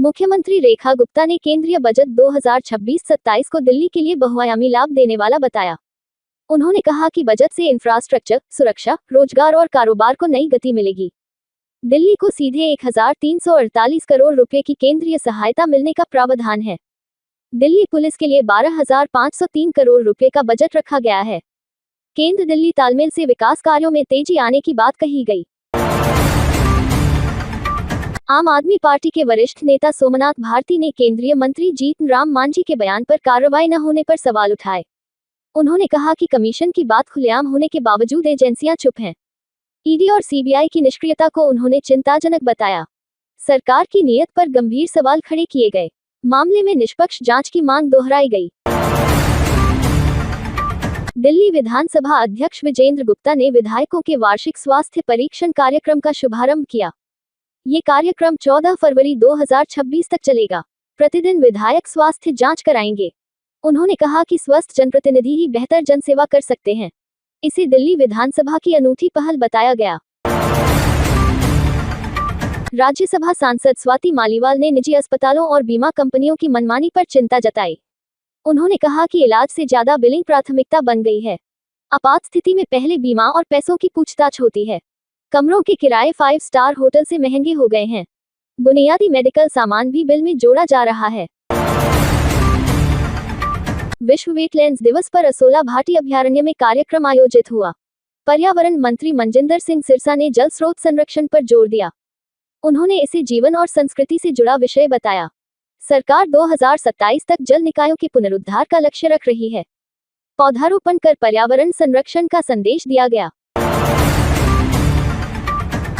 मुख्यमंत्री रेखा गुप्ता ने केंद्रीय बजट 2026-27 को दिल्ली के लिए बहुआयामी लाभ देने वाला बताया। उन्होंने कहा कि बजट से इंफ्रास्ट्रक्चर, सुरक्षा, रोजगार और कारोबार को नई गति मिलेगी। दिल्ली को सीधे 1348 करोड़ रुपए की केंद्रीय सहायता मिलने का प्रावधान है। दिल्ली पुलिस के लिए 12,503 करोड़ रुपए का बजट रखा गया है। केंद्र दिल्ली तालमेल से विकास कार्यों में तेजी आने की बात कही गई। आम आदमी पार्टी के वरिष्ठ नेता सोमनाथ भारती ने केंद्रीय मंत्री जीतन राम मांझी के बयान पर कार्रवाई न होने पर सवाल उठाए। उन्होंने कहा कि कमीशन की बात खुलेआम होने के बावजूद एजेंसियां चुप हैं। ईडी और सीबीआई की निष्क्रियता को उन्होंने चिंताजनक बताया। सरकार की नीयत पर गंभीर सवाल खड़े किए गए। मामले में निष्पक्ष जांच की मांग दोहराई गई। दिल्ली विधानसभा अध्यक्ष विजेंद्र गुप्ता ने विधायकों के वार्षिक स्वास्थ्य परीक्षण कार्यक्रम का शुभारंभ किया। ये कार्यक्रम 14 फरवरी 2026 तक चलेगा। प्रतिदिन विधायक स्वास्थ्य जांच कराएंगे। उन्होंने कहा कि स्वस्थ जनप्रतिनिधि ही बेहतर जनसेवा कर सकते हैं। इसे दिल्ली विधानसभा की अनूठी पहल बताया गया। राज्यसभा सांसद स्वाति मालीवाल ने निजी अस्पतालों और बीमा कंपनियों की मनमानी पर चिंता जताई। उन्होंने कहा कि इलाज से ज्यादा बिलिंग प्राथमिकता बन गई है। आपात स्थिति में पहले बीमा और पैसों की पूछताछ होती है। कमरों के किराए 5 स्टार होटल से महंगे हो गए हैं। बुनियादी मेडिकल सामान भी बिल में जोड़ा जा रहा है। विश्व वेटलैंड्स दिवस पर असोला भाटी अभयारण्य में कार्यक्रम आयोजित हुआ। पर्यावरण मंत्री मनजिंदर सिंह सिरसा ने जल स्रोत संरक्षण पर जोर दिया। उन्होंने इसे जीवन और संस्कृति से जुड़ा विषय बताया। सरकार 2027 तक जल निकायों के पुनरुद्धार का लक्ष्य रख रही है। पौधारोपण कर पर्यावरण संरक्षण का संदेश दिया गया।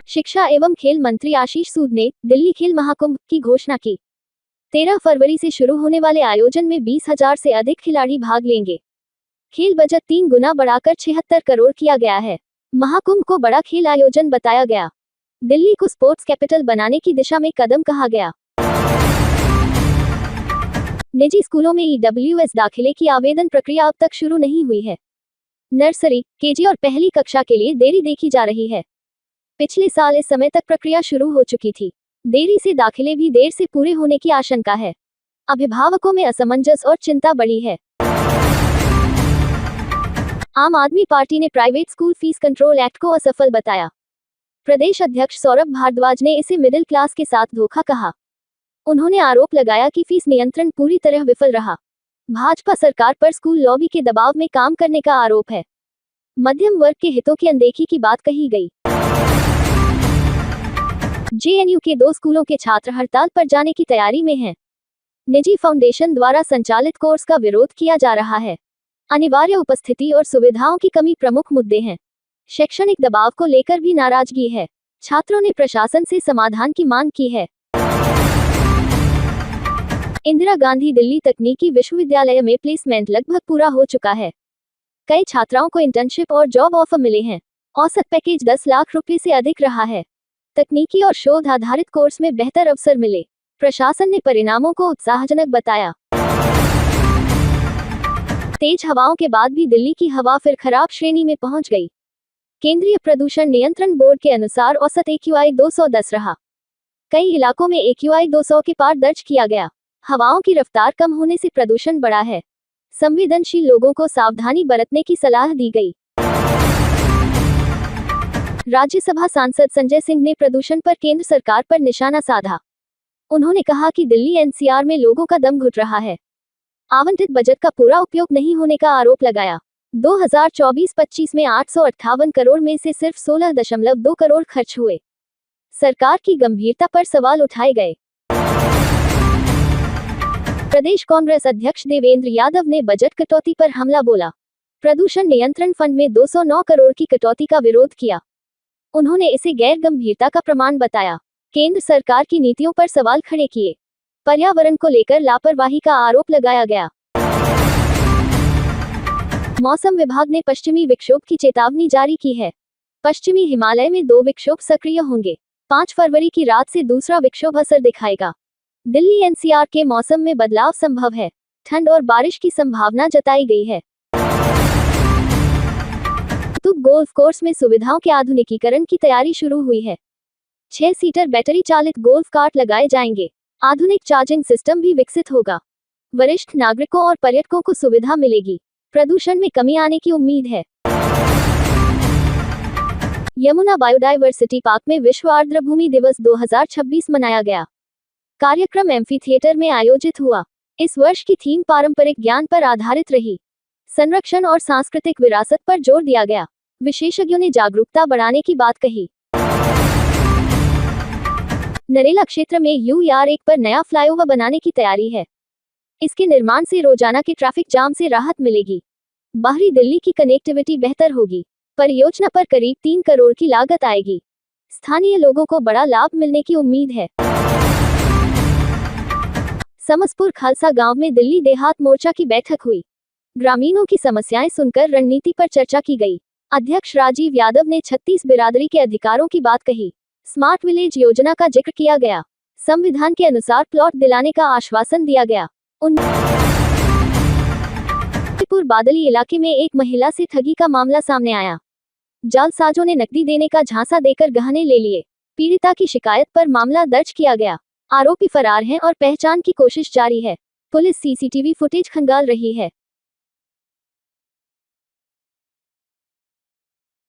शिक्षा एवं खेल मंत्री आशीष सूद ने दिल्ली खेल महाकुंभ की घोषणा की। 13 फरवरी से शुरू होने वाले आयोजन में 20,000 से अधिक खिलाड़ी भाग लेंगे। खेल बजट 3 गुना बढ़ाकर 76 करोड़ किया गया है। महाकुंभ को बड़ा खेल आयोजन बताया गया। दिल्ली को स्पोर्ट्स कैपिटल बनाने की दिशा में कदम कहा गया। निजी स्कूलों में ईडब्ल्यूएस दाखिले की आवेदन प्रक्रिया अब तक शुरू नहीं हुई है। नर्सरी, केजी और पहली कक्षा के लिए देरी देखी जा रही है। पिछले साल इस समय तक प्रक्रिया शुरू हो चुकी थी। देरी से दाखिले भी देर से पूरे होने की आशंका है। अभिभावकों में असमंजस और चिंता बढ़ी है। आम आदमी पार्टी ने private school fees control act को असफल बताया। प्रदेश अध्यक्ष सौरभ भारद्वाज ने इसे मिडिल क्लास के साथ धोखा कहा। उन्होंने आरोप लगाया कि फीस नियंत्रण पूरी तरह विफल रहा। भाजपा सरकार पर स्कूल लॉबी के दबाव में काम करने का आरोप है। मध्यम वर्ग के हितों की अनदेखी की बात कही गई। जेएनयू के 2 स्कूलों के छात्र हड़ताल पर जाने की तैयारी में हैं। निजी फाउंडेशन द्वारा संचालित कोर्स का विरोध किया जा रहा है। अनिवार्य उपस्थिति और सुविधाओं की कमी प्रमुख मुद्दे हैं। शैक्षणिक दबाव को लेकर भी नाराजगी है। छात्रों ने प्रशासन से समाधान की मांग की है। इंदिरा गांधी दिल्ली तकनीकी विश्वविद्यालय में प्लेसमेंट लगभग पूरा हो चुका है। कई छात्राओं को इंटर्नशिप और जॉब ऑफर मिले हैं। औसत पैकेज 10 लाख रुपए से अधिक रहा है। तकनीकी और शोध आधारित कोर्स में बेहतर अवसर मिले। प्रशासन ने परिणामों को उत्साहजनक बताया। तेज हवाओं के बाद भी दिल्ली की हवा फिर खराब श्रेणी में पहुंच गई। केंद्रीय प्रदूषण नियंत्रण बोर्ड के अनुसार औसत AQI 210 रहा। कई इलाकों में AQI 200 के पार दर्ज किया गया। हवाओं की रफ्तार कम होने से प्रदूषण बढ़ा है। संवेदनशील लोगों को सावधानी बरतने की सलाह दी गई। राज्यसभा सांसद संजय सिंह ने प्रदूषण पर केंद्र सरकार पर निशाना साधा। उन्होंने कहा कि दिल्ली एनसीआर में लोगों का दम घुट रहा है। आवंटित बजट का पूरा उपयोग नहीं होने का आरोप लगाया। 2024-25 में 858 करोड़ में से सिर्फ 16.2 करोड़ खर्च हुए। सरकार की गंभीरता पर सवाल उठाए गए। प्रदेश कांग्रेस अध्यक्ष देवेंद्र यादव ने बजट कटौती पर हमला बोला। प्रदूषण नियंत्रण फंड में 209 करोड़ की कटौती का विरोध किया। उन्होंने इसे गैर गंभीरता का प्रमाण बताया। केंद्र सरकार की नीतियों पर सवाल खड़े किए। पर्यावरण को लेकर लापरवाही का आरोप लगाया गया। मौसम विभाग ने पश्चिमी विक्षोभ की चेतावनी जारी की है। पश्चिमी हिमालय में 2 विक्षोभ सक्रिय होंगे। 5 फरवरी की रात से दूसरा विक्षोभ असर दिखाएगा। दिल्ली एनसीआर के मौसम में बदलाव संभव है। ठंड और बारिश की संभावना जताई गई है। कुतुब गोल्फ कोर्स में सुविधाओं के आधुनिकीकरण की तैयारी शुरू हुई है। 6 सीटर बैटरी चालित गोल्फ कार्ट लगाए जाएंगे। आधुनिक चार्जिंग सिस्टम भी विकसित होगा। वरिष्ठ नागरिकों और पर्यटकों को सुविधा मिलेगी। प्रदूषण में कमी आने की उम्मीद है। यमुना बायोडायवर्सिटी पार्क में विश्व आर्द्रभूमि दिवस 2026 मनाया गया। कार्यक्रम एम्फी थिएटर में आयोजित हुआ। इस वर्ष की थीम पारंपरिक ज्ञान पर आधारित रही। संरक्षण और सांस्कृतिक विरासत पर जोर दिया गया। विशेषज्ञों ने जागरूकता बढ़ाने की बात कही। नरेला क्षेत्र में UR1 पर नया फ्लाईओवर बनाने की तैयारी है। इसके निर्माण से रोजाना के ट्रैफिक जाम से राहत मिलेगी। बाहरी दिल्ली की कनेक्टिविटी बेहतर होगी। परियोजना पर करीब 3 करोड़ की लागत आएगी। स्थानीय लोगों को बड़ा लाभ मिलने की उम्मीद है। समसपुर खालसा गांव में दिल्ली देहात मोर्चा की बैठक हुई। ग्रामीणों की समस्याएं सुनकर रणनीति पर चर्चा की गई। अध्यक्ष राजीव यादव ने 36 बिरादरी के अधिकारों की बात कही। स्मार्ट विलेज योजना का जिक्र किया गया। संविधान के अनुसार प्लॉट दिलाने का आश्वासन दिया गया। बादली इलाके में एक महिला से ठगी का मामला सामने आया। जालसाजों ने नकदी देने का झांसा देकर गहने ले लिए। पीड़िता की शिकायत पर मामला दर्ज किया गया। आरोपी फरार हैं और पहचान की कोशिश जारी है। पुलिस CCTV फुटेज खंगाल रही है।